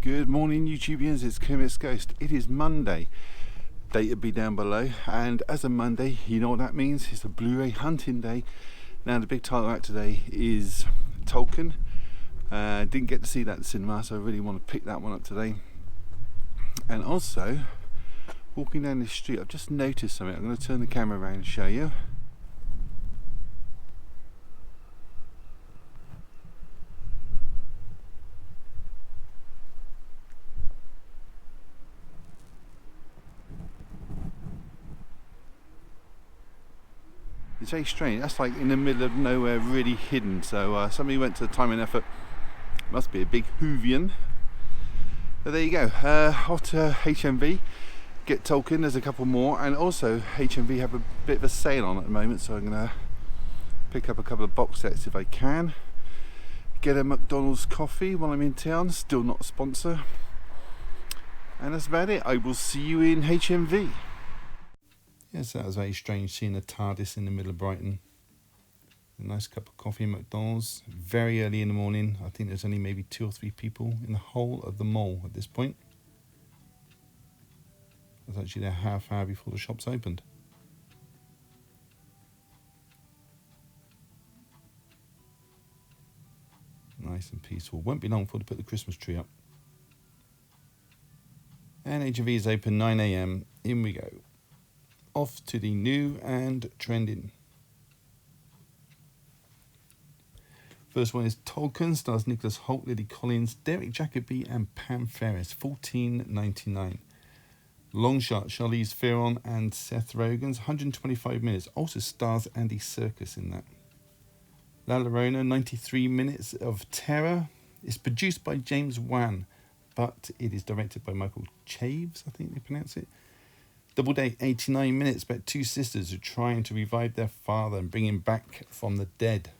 Good morning, YouTubians. It's Kermit's Ghost. It is Monday. Date will be down below. And as a Monday, you know what that means? It's a Blu-ray hunting day. Now, the big title out today is Tolkien. Didn't get to see that in the cinema, so I really want to pick that one up today. And also, walking down this street, I've just noticed something. I'm going to turn the camera around and show you. It's very strange. That's like in the middle of nowhere, really hidden. So somebody went to the time and effort. Must be a big Hoovian. But there you go. Off to HMV. Get Tolkien. There's a couple more, and also HMV have a bit of a sale on at the moment. So I'm gonna pick up a couple of box sets if I can. Get a McDonald's coffee while I'm in town. Still not a sponsor. And that's about it. I will see you in HMV. Yes, that was very strange seeing a TARDIS in the middle of Brighton. A nice cup of coffee at McDonald's. Very early in the morning. I think there's only maybe 2 or 3 people in the whole of the mall at this point. I was actually there half hour before the shops opened. Nice and peaceful. Won't be long before they put the Christmas tree up. And HMV is open 9 AM. In we go. Off to the new and trending. First one is Tolkien, stars Nicholas Hoult, Lily Collins, Derek Jacobi and Pam Ferris, $14.99. Long Shot, Charlize Theron and Seth Rogen's 125 minutes, also stars Andy Serkis in that. La Llorona, 93 minutes of terror. It's produced by James Wan, but it is directed by Michael Chaves, I think they pronounce it. Double Date, 89 minutes, about 2 sisters who are trying to revive their father and bring him back from the dead.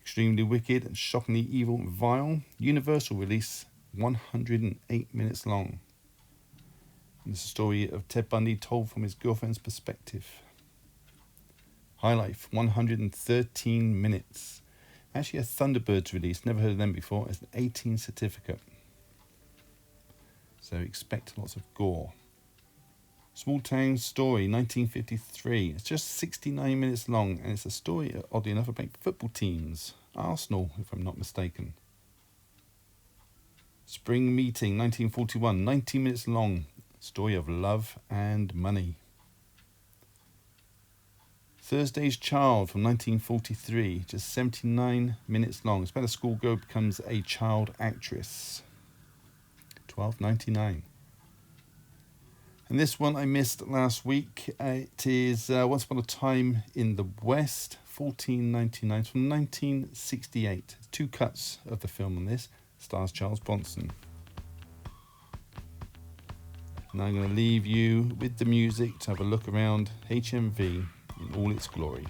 Extremely Wicked and Shockingly Evil and Vile. Universal release, 108 minutes long. And it's a story of Ted Bundy told from his girlfriend's perspective. High Life, 113 minutes. Actually a Thunderbirds release, never heard of them before. It's an 18 certificate. So expect lots of gore. Small Town Story, 1953. It's just 69 minutes long, and it's a story, oddly enough, about football teams. Arsenal, if I'm not mistaken. Spring Meeting, 1941. 90 minutes long. Story of love and money. Thursday's Child from 1943. Just 79 minutes long. It's about a schoolgirl who becomes a child actress. $12.99. And this one I missed last week. It is Once Upon a Time in the West, $14.99 from 1968. 2 cuts of the film on this. Stars Charles Bronson. Now I'm going to leave you with the music to have a look around HMV in all its glory.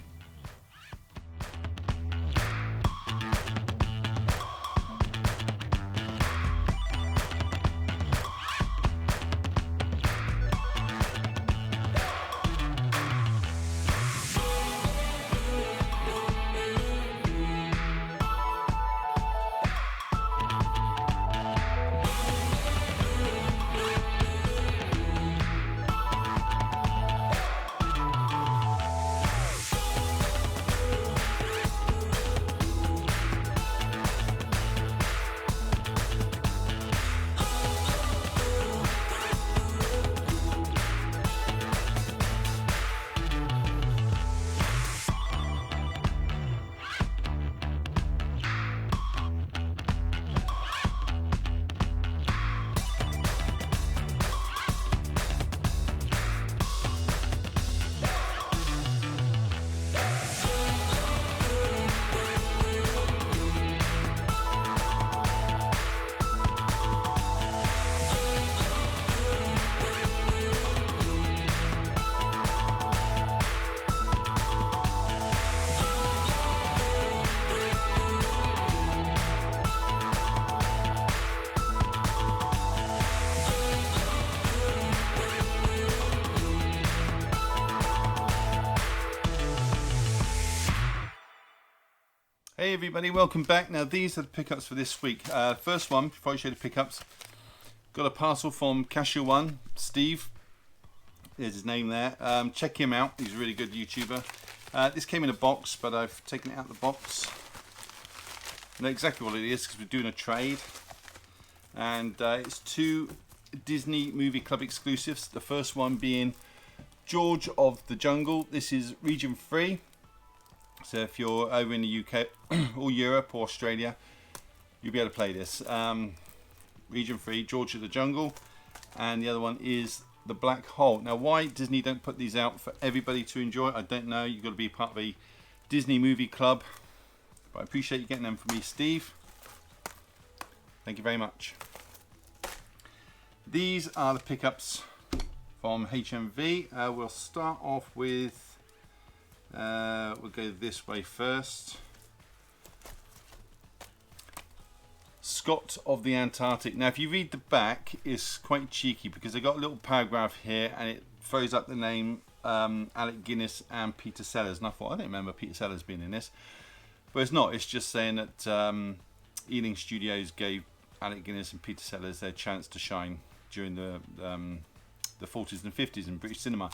Hey everybody, welcome back. Now these are the pickups for this week. First one, before I show you the pickups, got a parcel from Cashew One, Steve. There's his name there. Check him out, he's a really good YouTuber. This came in a box, but I've taken it out of the box. I know exactly what it is because we're doing a trade. And it's 2 Disney Movie Club exclusives. The first one being George of the Jungle. This is region free. So if you're over in the UK or Europe or Australia, you'll be able to play this. Region free, George of the Jungle. And the other one is The Black Hole. Now why Disney don't put these out for everybody to enjoy, I don't know. You've got to be part of a Disney movie club. But I appreciate you getting them for me, Steve. Thank you very much. These are the pickups from HMV. We'll start off with we'll go this way first. Scott of the Antarctic. Now if you read the back, it's quite cheeky because they got a little paragraph here and it throws up the name Alec Guinness and Peter Sellers, and I thought, I don't remember Peter Sellers being in this, but it's not. It's just saying that Ealing Studios gave Alec Guinness and Peter Sellers their chance to shine during the 40s and 50s in British cinema.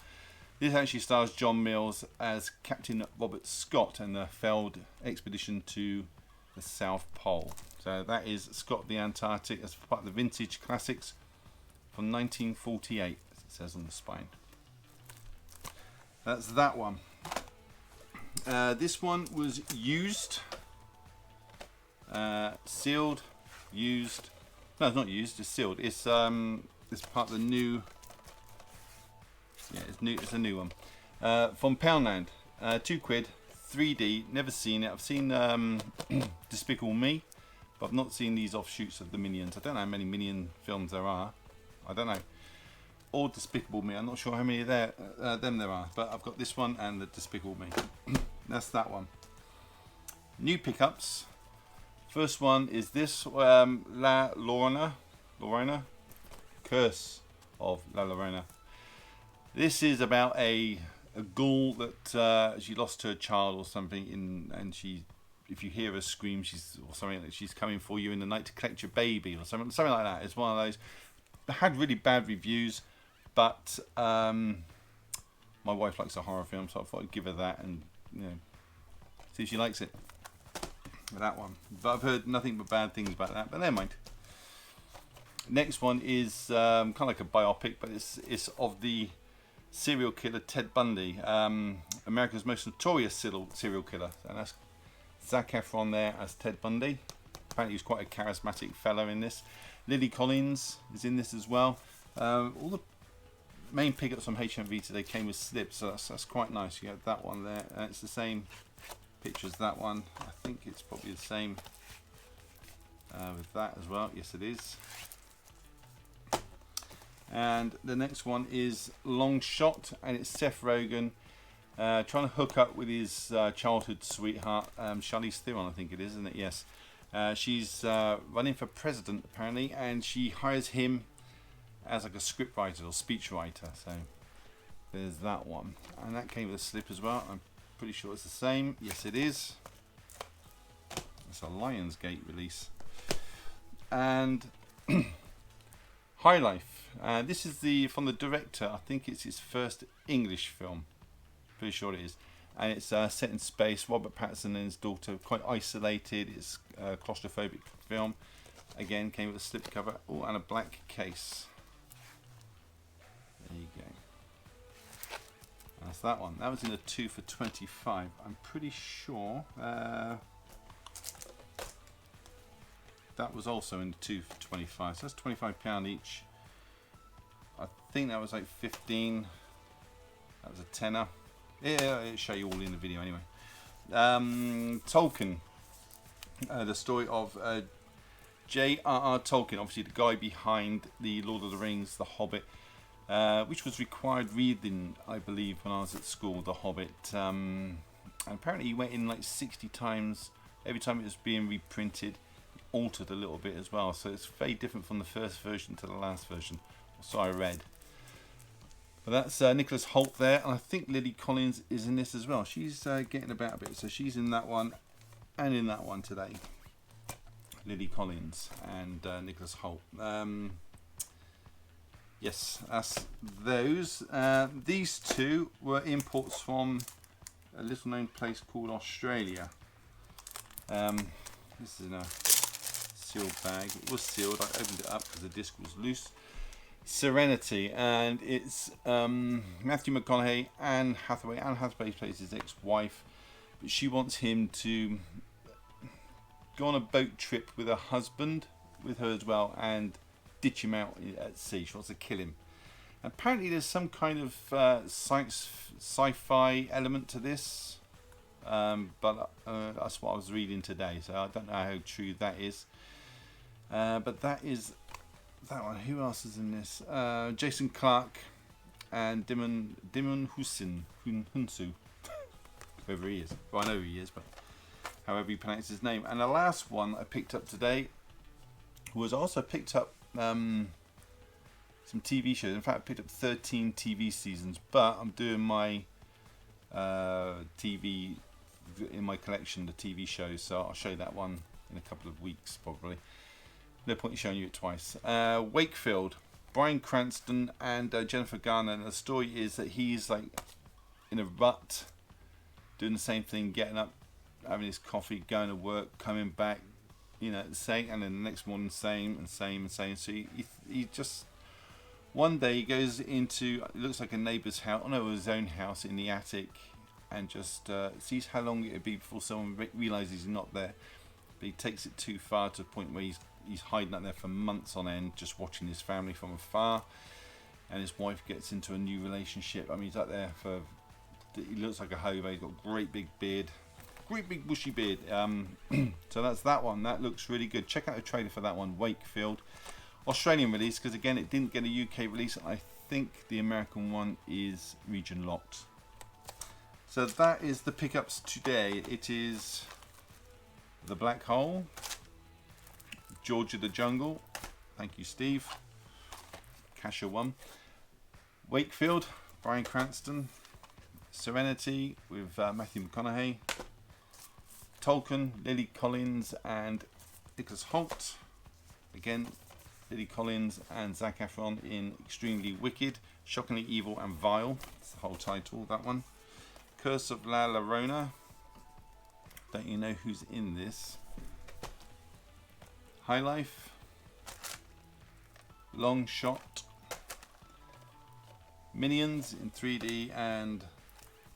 This actually stars John Mills as Captain Robert Scott and the failed expedition to the South Pole. So that is Scott of the Antarctic as part of the vintage classics from 1948, as it says on the spine. That's that one. This one was used, sealed, used. No, it's not used. It's sealed. It's part of the new. Yeah, it's new. It's a new one from Poundland. £2, 3D. Never seen it. I've seen Despicable Me, but I've not seen these offshoots of the Minions. I don't know how many Minion films there are. I don't know. Or Despicable Me. I'm not sure how many them there are. But I've got this one and the Despicable Me. That's that one. New pickups. First one is this La Llorona, Curse of La Llorona. This is about a ghoul that she lost her child or something, and she, if you hear her scream, or something like she's coming for you in the night to collect your baby or something like that. It's one of those. Had really bad reviews, but my wife likes a horror film, so I thought I'd give her that and see if she likes it. That one, but I've heard nothing but bad things about that. But never mind. Next one is kind of like a biopic, but it's of the serial killer Ted Bundy, America's most notorious serial killer, and that's Zac Efron there as Ted Bundy. Apparently he's quite a charismatic fella in this. Lily Collins is in this as well. All the main pickups from HMV today came with slips, so that's quite nice. You have that one there, and it's the same picture as that one. I think it's probably the same with that as well. Yes, it is. And the next one is Long Shot, and it's Seth Rogen trying to hook up with his childhood sweetheart, Charlize Theron, I think it is, isn't it? Yes. She's running for president apparently, and she hires him as like a script writer or speech writer. So there's that one, and that came with a slip as well. I'm pretty sure it's the same. Yes, it is. It's a Lionsgate release. And High Life. This is from the director. I think it's his first English film. Pretty sure it is. And it's set in space. Robert Pattinson and his daughter, quite isolated. It's a claustrophobic film. Again, came with a slipcover. Oh, and a black case. There you go. That's that one. That was in a 2 for $25. I'm pretty sure that was also in the 2 for $25. So that's £25 each. I think that was like 15. That was a tenner. Yeah, it'll show you all in the video anyway. Tolkien. The story of J.R.R. Tolkien, obviously the guy behind the Lord of the Rings, The Hobbit, which was required reading, I believe, when I was at school, The Hobbit. And apparently he went in like 60 times. Every time it was being reprinted, altered a little bit as well. So it's very different from the first version to the last version. So I read. But that's Nicholas Hoult there, and I think Lily Collins is in this as well. She's getting about a bit, so she's in that one. and in that one today, Lily Collins and Nicholas Hoult. Yes, that's those. These two were imports from a little known place called Australia. This is in a sealed bag. It was sealed. I opened it up because the disc was loose. Serenity, and it's Matthew McConaughey, Anne Hathaway. Anne Hathaway plays his ex-wife, but she wants him to go on a boat trip with her husband, with her as well, and ditch him out at sea. She wants to kill him. Apparently there's some kind of sci-fi element to this, but that's what I was reading today, so I don't know how true that is. But that is that one. Who else is in this? Jason Clarke and Dimon Hunsu, whoever he is. Well, I know who he is, but however you pronounce his name. And the last one I picked up today was also picked up some TV shows. In fact, I picked up 13 TV seasons, but I'm doing my TV in my collection, the TV shows, so I'll show that one in a couple of weeks probably. No point in showing you it twice. Wakefield, Bryan Cranston and Jennifer Garner. And the story is that he's like in a rut, doing the same thing, getting up, having his coffee, going to work, coming back, you know, saying, and then the next morning same. So he just, one day he goes into, it looks like a neighbour's house, his own house in the attic, and just sees how long it would be before someone realises he's not there. But he takes it too far to the point where he's hiding out there for months on end, just watching his family from afar. And his wife gets into a new relationship. I mean, he's out there for, he looks like a hobo. He's got a great big beard, great big bushy beard. So that's that one. That looks really good. Check out the trailer for that one. Wakefield, Australian release, because again it didn't get a UK release. I think the American one is region locked. So that is the pickups today. It is The Black Hole, George of the Jungle, thank you Steve, Kasha 1, Wakefield, Bryan Cranston, Serenity with Matthew McConaughey, Tolkien, Lily Collins and Nicholas Hoult, again Lily Collins and Zac Efron in Extremely Wicked, Shockingly Evil and Vile, that's the whole title, that one. Curse of La Llorona, don't you know who's in this? High Life, Long Shot, Minions in 3D, and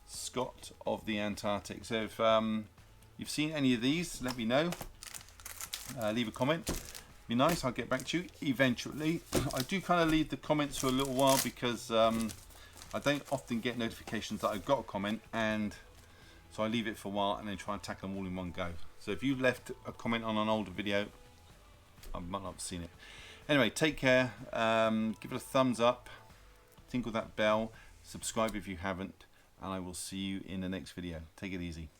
Scott of the Antarctic. So if you've seen any of these, let me know. Leave a comment. Be nice, I'll get back to you eventually. I do kind of leave the comments for a little while because I don't often get notifications that I've got a comment, and so I leave it for a while and then try and tackle them all in one go. So if you left a comment on an older video, I might not have seen it. Anyway, take care. Give it a thumbs up. Tinkle that bell. Subscribe if you haven't. And I will see you in the next video. Take it easy.